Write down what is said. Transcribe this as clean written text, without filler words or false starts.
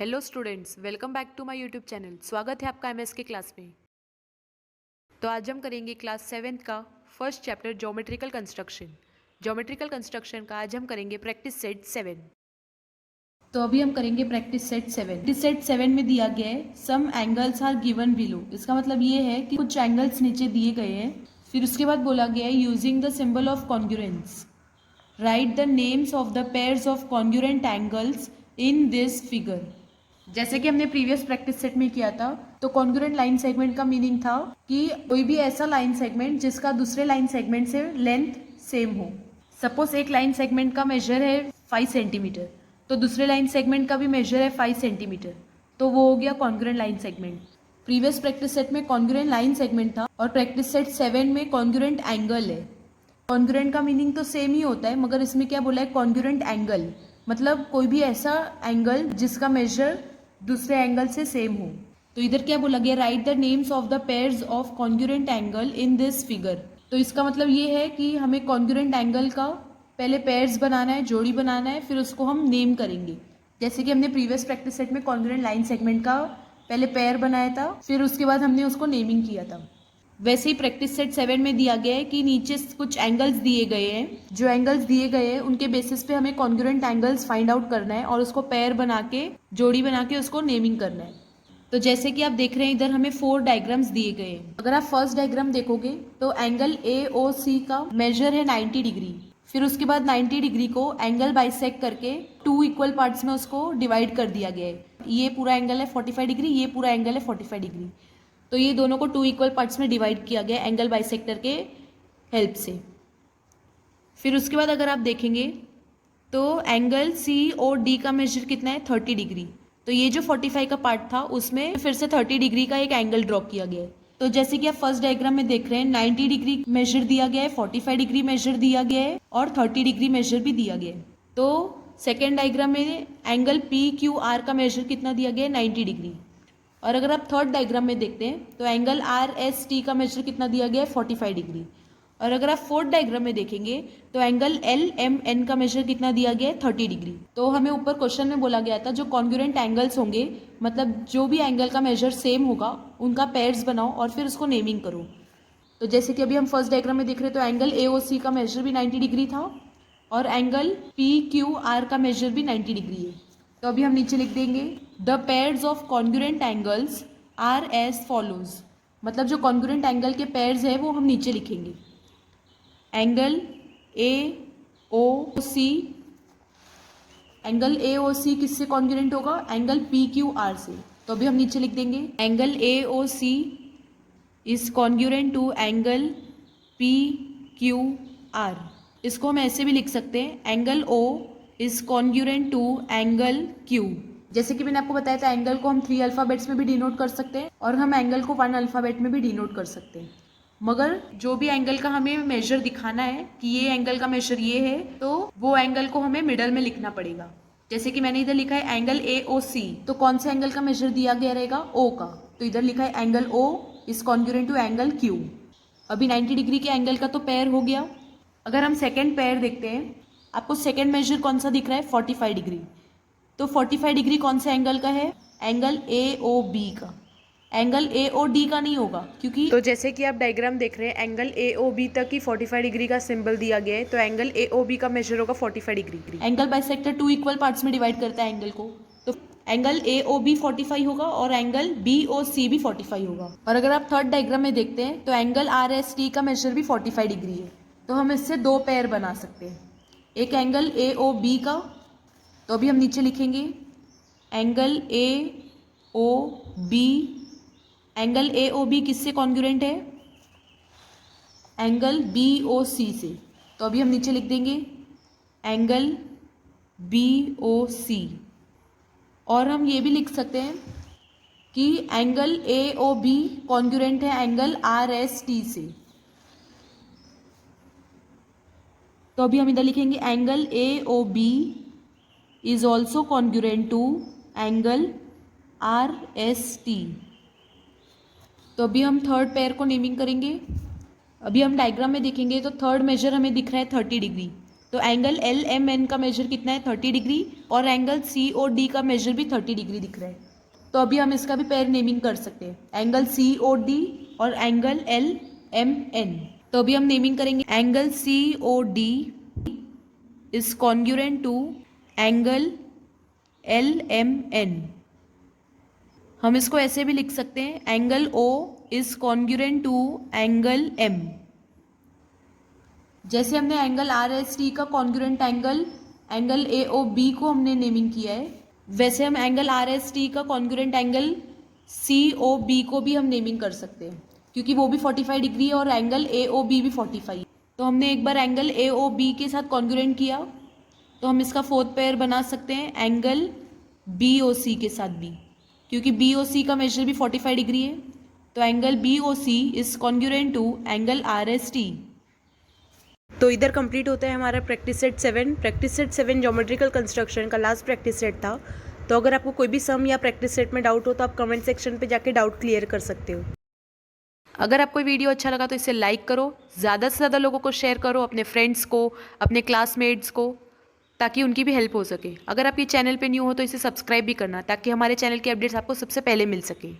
Hello students, welcome back to my YouTube channel. स्वागत है आपका एमएस के क्लास में। तो आज हम करेंगे क्लास 7th का first chapter geometrical construction. Geometrical construction का आज हम करेंगे प्रैक्टिस सेट 7। तो अभी हम करेंगे प्रैक्टिस सेट 7। प्रैक्टिस सेट 7 में दिया गया है सम एंगल्स आर गिवन बिलो। इसका मतलब ये है कि कुछ एंगल्स नीचे दिए गए हैं। फिर उसके बाद बोला गया है using the symbol of congruence right the names of the pairs of congruent angles in this figure. जैसे कि हमने प्रीवियस प्रैक्टिस सेट में किया था, तो कॉन्ग्रुएंट लाइन सेगमेंट का मीनिंग था कि कोई भी ऐसा लाइन सेगमेंट जिसका दूसरे लाइन सेगमेंट से लेंथ सेम हो। सपोज एक लाइन सेगमेंट का मेजर है 5 सेंटीमीटर, तो दूसरे लाइन सेगमेंट का भी मेजर है 5 सेंटीमीटर, तो वो हो गया congruent line segment. Previous practice set में कॉन्ग्रुएंट लाइन सेगमेंट था और प्रैक्टिस सेट 7 में कॉन्ग्रुएंट एंगल है। कॉन्ग्रुएंट का मीनिंग तो सेम ही होता है, मगर इसमें क्या बोला है, कॉन्ग्रुएंट एंगल, मतलब कोई भी ऐसा एंगल जिसका मेजर दूसरे एंगल से सेम हो। तो इधर क्या बोला गया, right the names of the pairs of congruent angle in this figure. तो इसका मतलब ये है कि हमें कॉन्ग्रुएंट एंगल का पहले पेयर्स बनाना है, जोड़ी बनाना है, फिर उसको हम नेम करेंगे। जैसे कि हमने प्रीवियस प्रैक्टिस सेट में कॉन्ग्रुएंट लाइन सेगमेंट का पहले पेयर बनाया था, फिर उसके बाद हमने उसको नेमिंग किया था। वैसे ही प्रैक्टिस सेट 7 में दिया गया है कि नीचे कुछ एंगल्स दिए गए हैं। जो एंगल्स दिए गए हैं उनके बेसिस पे हमें कॉन्ग्रुएंट एंगल्स फाइंड आउट करना है और उसको पेयर बना के, जोड़ी बना के उसको नेमिंग करना है। तो जैसे कि आप देख रहे हैं, इधर हमें 4 डायग्राम्स दिए गए हैं। अगर आप फर्स्ट डायग्राम देखोगे तो एंगल AOC का मेजर है 90 डिग्री। फिर उसके बाद 90 डिग्री को एंगल बाइसेक्ट करके 2 इक्वल पार्ट्स में उसको डिवाइड कर दिया गया है। ये पूरा एंगल है 45 डिग्री, ये पूरा एंगल है 45 डिग्री। तो ये दोनों को 2 इक्वल पार्ट्स में डिवाइड किया गया एंगल बाइसेक्टर के हेल्प से। फिर उसके बाद अगर आप देखेंगे तो एंगल COD का मेजर कितना है, 30 डिग्री। तो ये जो 45 का पार्ट था उसमें फिर से 30 डिग्री का एक एंगल ड्रॉ किया गया है। तो जैसे कि आप फर्स्ट डायग्राम में देख रहे हैं, 90 डिग्री मेजर दिया गया है, 45 डिग्री मेजर दिया गया है और 30 डिग्री मेजर भी दिया गया है। तो सेकेंड डायग्राम में एंगल PQR का मेजर कितना दिया गया है, 90 डिग्री। और अगर आप थर्ड डायग्राम में देखते हैं तो एंगल RST का मेजर कितना दिया गया है, 45 डिग्री। और अगर आप फोर्थ डायग्राम में देखेंगे तो एंगल LMN का मेजर कितना दिया गया है, 30 डिग्री। तो हमें ऊपर क्वेश्चन में बोला गया था जो कॉन्ग्रुएंट एंगल्स होंगे, मतलब जो भी एंगल का मेजर सेम होगा उनका पेयर्स बनाओ और फिर उसको नेमिंग करो। तो जैसे कि अभी हम फर्स्ट डायग्राम में देख रहे हैं, तो एंगल AOC का मेजर भी 90 डिग्री था और एंगल PQR का मेजर भी 90 डिग्री है। तो अभी हम नीचे लिख देंगे the pairs of congruent angles are as follows. मतलब जो कॉन्ग्रुएंट एंगल के पेयर्स है वो हम नीचे लिखेंगे। एंगल AOC, एंगल AOC किससे कॉन्ग्रुएंट होगा, एंगल PQR से। तो अभी हम नीचे लिख देंगे angle AOC is congruent to angle PQR। इसको हम ऐसे भी लिख सकते हैं, angle O is congruent to angle Q। जैसे कि मैंने आपको बताया था, एंगल को हम 3 अल्फाबेट्स में भी डिनोट कर सकते हैं और हम एंगल को 1 अल्फाबेट में भी डिनोट कर सकते हैं। मगर जो भी एंगल का हमें मेजर दिखाना है कि ये एंगल का मेजर ये है, तो वो एंगल को हमें मिडल में लिखना पड़ेगा। जैसे कि मैंने इधर लिखा है एंगल AOC, तो कौन सा एंगल का मेजर दिया गया रहेगा, O का। तो इधर लिखा है angle O is congruent to angle Q। अभी 90 डिग्री के एंगल का तो पेयर हो गया। अगर हम सेकेंड पेयर देखते हैं, आपको सेकेंड मेजर कौन सा दिख रहा है, 45 डिग्री। तो 45 डिग्री कौन सा एंगल का है, एंगल AOB का। एंगल AOD का नहीं होगा, क्योंकि तो जैसे कि आप डायग्राम देख रहे हैं, एंगल AOB तक ही 45 डिग्री का सिंबल दिया गया है, तो एंगल AOB का मेजर होगा 45 degree. Angle bisector 2 equal parts में डिवाइड करता है एंगल को, तो एंगल AOB 45 होगा और एंगल BOC भी 45 होगा। और अगर आप थर्ड डायग्राम में देखते हैं तो एंगल RST का मेजर भी 45 डिग्री है। तो हम इससे 2 पेयर बना सकते हैं, एक एंगल AOB का। तो अभी हम नीचे लिखेंगे एंगल AOB। एंगल AOB किससे कॉन्ग्रुएंट है, एंगल BOC से। तो अभी हम नीचे लिख देंगे एंगल BOC। और हम ये भी लिख सकते हैं कि एंगल AOB कॉन्ग्रुएंट है एंगल RST से। तो अभी हम इधर लिखेंगे angle AOB is also congruent to angle RST। तो अभी हम थर्ड पेयर को नेमिंग करेंगे। अभी हम डायग्राम में देखेंगे तो थर्ड मेजर हमें दिख रहा है 30 डिग्री। तो एंगल LMN का मेजर कितना है, 30 डिग्री। और एंगल सी और डी का मेजर भी 30 डिग्री दिख रहा है। तो अभी हम इसका भी पेयर नेमिंग कर सकते हैं, एंगल सी ओ डी और एंगल एल एम एन। तो अभी हम नेमिंग करेंगे, angle C O D is congruent to angle L M N. हम इसको ऐसे भी लिख सकते हैं, angle O is congruent to angle M. जैसे हमने एंगल आर एस टी का congruent angle A O B को हमने नेमिंग किया है, वैसे हम एंगल आर एस टी का कॉन्ग्रुएंट एंगल सी ओ बी को भी हम नेमिंग कर सकते हैं, क्योंकि वो भी 45 डिग्री है और एंगल ए ओ बी भी 45। तो हमने एक बार एंगल ए ओ बी के साथ कॉन्ग्रुएंट किया, तो हम इसका फोर्थ पेयर बना सकते हैं एंगल बी ओ सी के साथ भी, क्योंकि बी ओ सी का मेजर भी 45 डिग्री है। तो angle B O C is congruent to angle R S T. तो इधर कंप्लीट होता है हमारा practice set 7। Practice set 7 geometrical construction का लास्ट प्रैक्टिस सेट था। तो अगर आपको कोई भी सम या प्रैक्टिस सेट में डाउट हो तो आप कमेंट सेक्शन पे जाके डाउट क्लियर कर सकते हो। अगर आपको वीडियो अच्छा लगा तो इसे लाइक करो, ज़्यादा से ज़्यादा लोगों को शेयर करो, अपने फ्रेंड्स को, अपने क्लासमेट्स को, ताकि उनकी भी हेल्प हो सके। अगर आप ये चैनल पे न्यू हो तो इसे सब्सक्राइब भी करना, ताकि हमारे चैनल की अपडेट्स आपको सबसे पहले मिल सके।